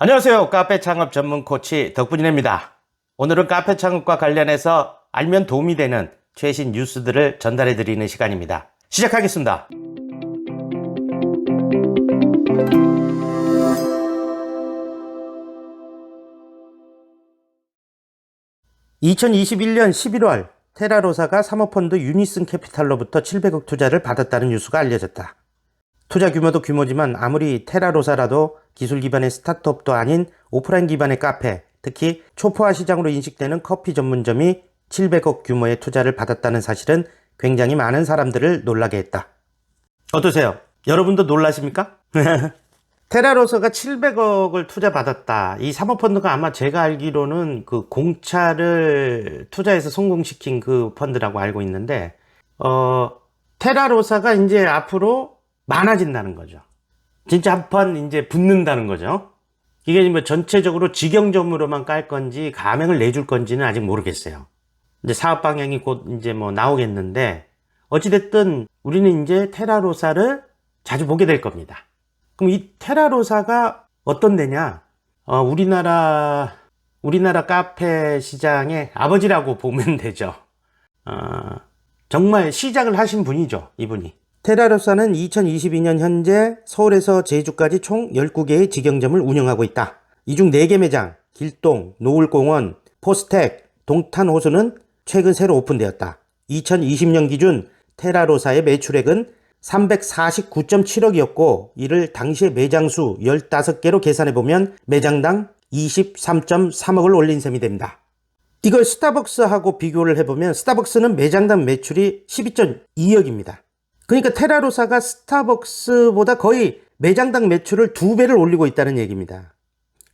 안녕하세요. 카페 창업 전문 코치 덕분이입니다. 오늘은 카페 창업과 관련해서 알면 도움이 되는 최신 뉴스들을 전달해 드리는 시간입니다. 시작하겠습니다. 2021년 11월 테라로사가 사모펀드 유니슨 캐피탈로부터 700억 투자를 받았다는 뉴스가 알려졌다. 투자 규모도 규모지만 아무리 테라로사라도 기술 기반의 스타트업도 아닌 오프라인 기반의 카페, 특히 초포화 시장으로 인식되는 커피 전문점이 700억 규모의 투자를 받았다는 사실은 굉장히 많은 사람들을 놀라게 했다. 어떠세요? 여러분도 놀라십니까? 테라로사가 700억을 투자 받았다. 이 사모펀드가 아마 제가 알기로는 그 공차를 투자해서 성공시킨 그 펀드라고 알고 있는데, 테라로사가 이제 앞으로 많아진다는 거죠. 진짜 한판 이제 붙는다는 거죠. 이게 뭐 전체적으로 직영점으로만 깔 건지 가맹을 내줄 건지는 아직 모르겠어요. 이제 사업 방향이 곧 이제 뭐 나오겠는데, 어찌됐든 우리는 이제 테라로사를 자주 보게 될 겁니다. 그럼 이 테라로사가 어떤 데냐? 우리나라 카페 시장의 아버지라고 보면 되죠. 정말 시작을 하신 분이죠, 이분이. 테라로사는 2022년 현재 서울에서 제주까지 총 19개의 직영점을 운영하고 있다. 이 중 4개 매장, 길동, 노을공원, 포스텍, 동탄호수는 최근 새로 오픈되었다. 2020년 기준 테라로사의 매출액은 349.7억이었고 이를 당시의 매장수 15개로 계산해보면 매장당 23.3억을 올린 셈이 됩니다. 이걸 스타벅스하고 비교를 해보면 스타벅스는 매장당 매출이 12.2억입니다. 그러니까 테라로사가 스타벅스보다 거의 매장당 매출을 2배를 올리고 있다는 얘기입니다.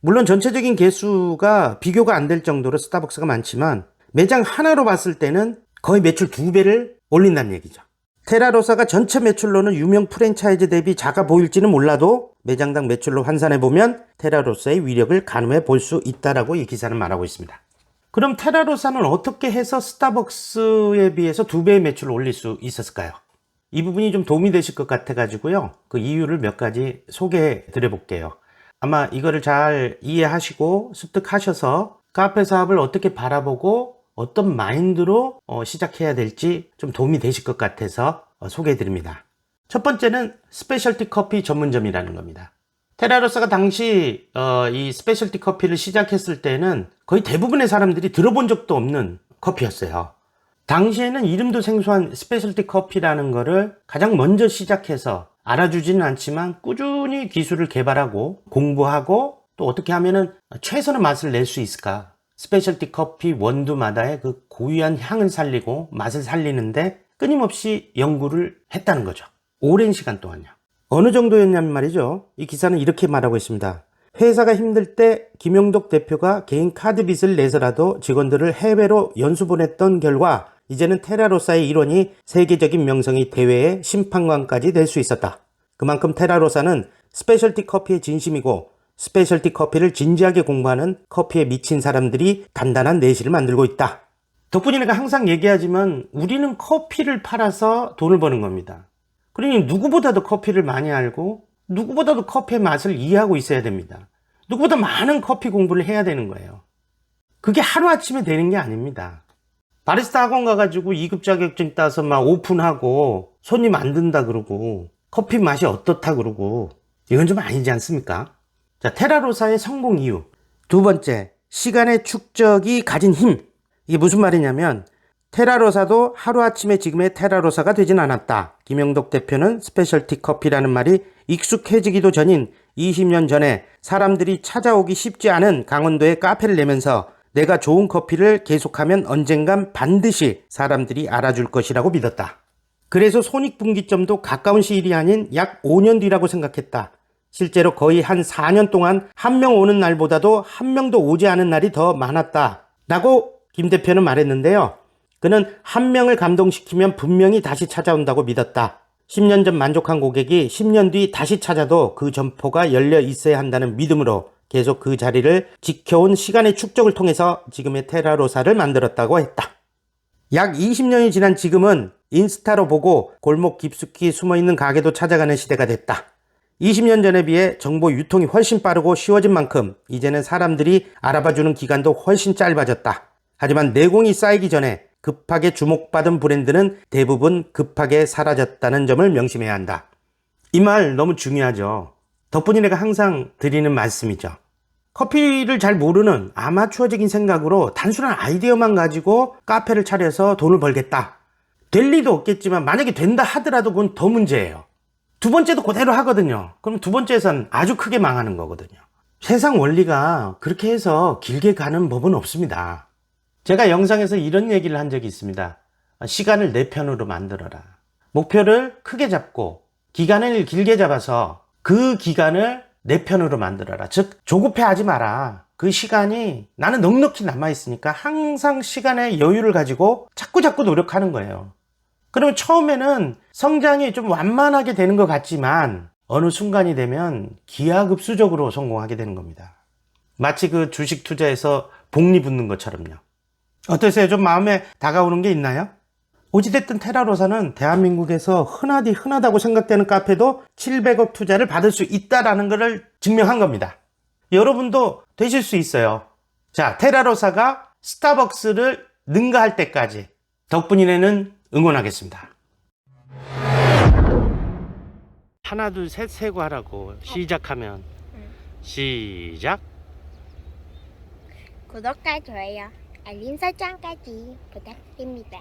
물론 전체적인 개수가 비교가 안 될 정도로 스타벅스가 많지만 매장 하나로 봤을 때는 거의 매출 2배를 올린다는 얘기죠. 테라로사가 전체 매출로는 유명 프랜차이즈 대비 작아 보일지는 몰라도 매장당 매출로 환산해보면 테라로사의 위력을 가늠해 볼 수 있다라고 이 기사는 말하고 있습니다. 그럼 테라로사는 어떻게 해서 스타벅스에 비해서 2배의 매출을 올릴 수 있었을까요? 이 부분이 좀 도움이 되실 것 같아가지고요. 그 이유를 몇 가지 소개해 드려볼게요. 아마 이거를 잘 이해하시고 습득하셔서 카페 사업을 어떻게 바라보고 어떤 마인드로 시작해야 될지 좀 도움이 되실 것 같아서 소개해 드립니다. 첫 번째는 스페셜티 커피 전문점이라는 겁니다. 테라로사가 당시 이 스페셜티 커피를 시작했을 때는 거의 대부분의 사람들이 들어본 적도 없는 커피였어요. 당시에는 이름도 생소한 스페셜티 커피라는 거를 가장 먼저 시작해서 알아주지는 않지만 꾸준히 기술을 개발하고 공부하고 또 어떻게 하면은 최선의 맛을 낼 수 있을까? 스페셜티 커피 원두마다의 그 고유한 향을 살리고 맛을 살리는데 끊임없이 연구를 했다는 거죠. 오랜 시간 동안요. 어느 정도였냐면 말이죠. 이 기사는 이렇게 말하고 있습니다. 회사가 힘들 때 김영덕 대표가 개인 카드 빚을 내서라도 직원들을 해외로 연수 보냈던 결과 이제는 테라로사의 일원이 세계적인 명성이 대회의 심판관까지 될 수 있었다. 그만큼 테라로사는 스페셜티 커피의 진심이고 스페셜티 커피를 진지하게 공부하는 커피에 미친 사람들이 단단한 내실을 만들고 있다. 덕분에 내가 항상 얘기하지만 우리는 커피를 팔아서 돈을 버는 겁니다. 그러니 누구보다도 커피를 많이 알고 누구보다도 커피의 맛을 이해하고 있어야 됩니다. 누구보다 많은 커피 공부를 해야 되는 거예요. 그게 하루아침에 되는 게 아닙니다. 바리스타 학원 가가지고 2급 자격증 따서 막 오픈하고 손님 안 든다 그러고 커피 맛이 어떻다 그러고 이건 좀 아니지 않습니까? 자, 테라로사의 성공 이유. 두 번째, 시간의 축적이 가진 힘. 이게 무슨 말이냐면 테라로사도 하루아침에 지금의 테라로사가 되진 않았다. 김영덕 대표는 스페셜티 커피라는 말이 익숙해지기도 전인 20년 전에 사람들이 찾아오기 쉽지 않은 강원도에 카페를 내면서 내가 좋은 커피를 계속하면 언젠간 반드시 사람들이 알아줄 것이라고 믿었다. 그래서 손익분기점도 가까운 시일이 아닌 약 5년 뒤라고 생각했다. 실제로 거의 한 4년 동안 한 명 오는 날보다도 한 명도 오지 않은 날이 더 많았다. 라고 김 대표는 말했는데요. 그는 한 명을 감동시키면 분명히 다시 찾아온다고 믿었다. 10년 전 만족한 고객이 10년 뒤 다시 찾아도 그 점포가 열려 있어야 한다는 믿음으로 계속 그 자리를 지켜온 시간의 축적을 통해서 지금의 테라로사를 만들었다고 했다. 약 20년이 지난 지금은 인스타로 보고 골목 깊숙이 숨어있는 가게도 찾아가는 시대가 됐다. 20년 전에 비해 정보 유통이 훨씬 빠르고 쉬워진 만큼 이제는 사람들이 알아봐주는 기간도 훨씬 짧아졌다. 하지만 내공이 쌓이기 전에 급하게 주목받은 브랜드는 대부분 급하게 사라졌다는 점을 명심해야 한다. 이 말 너무 중요하죠. 덕분이네가 항상 드리는 말씀이죠. 커피를 잘 모르는 아마추어적인 생각으로 단순한 아이디어만 가지고 카페를 차려서 돈을 벌겠다. 될 리도 없겠지만 만약에 된다 하더라도 그건 더 문제예요. 두 번째도 그대로 하거든요. 그럼 두 번째에선 아주 크게 망하는 거거든요. 세상 원리가 그렇게 해서 길게 가는 법은 없습니다. 제가 영상에서 이런 얘기를 한 적이 있습니다. 시간을 내 편으로 만들어라. 목표를 크게 잡고 기간을 길게 잡아서 그 기간을 내 편으로 만들어라. 즉 조급해하지 마라. 그 시간이 나는 넉넉히 남아있으니까 항상 시간의 여유를 가지고 자꾸 노력하는 거예요. 그러면 처음에는 성장이 좀 완만하게 되는 것 같지만 어느 순간이 되면 기하급수적으로 성공하게 되는 겁니다. 마치 그 주식 투자에서 복리 붙는 것처럼요. 어떠세요? 좀 마음에 다가오는 게 있나요? 어찌됐든 테라로사는 대한민국에서 흔하다고 생각되는 카페도 700억 투자를 받을 수 있다라는 것을 증명한 겁니다. 여러분도 되실 수 있어요. 자, 테라로사가 스타벅스를 능가할 때까지 덕분이네는 응원하겠습니다. 하나 둘 셋 세고 하라고. 시작하면 시작. 구독과 좋아요, 알림 설정까지 부탁드립니다.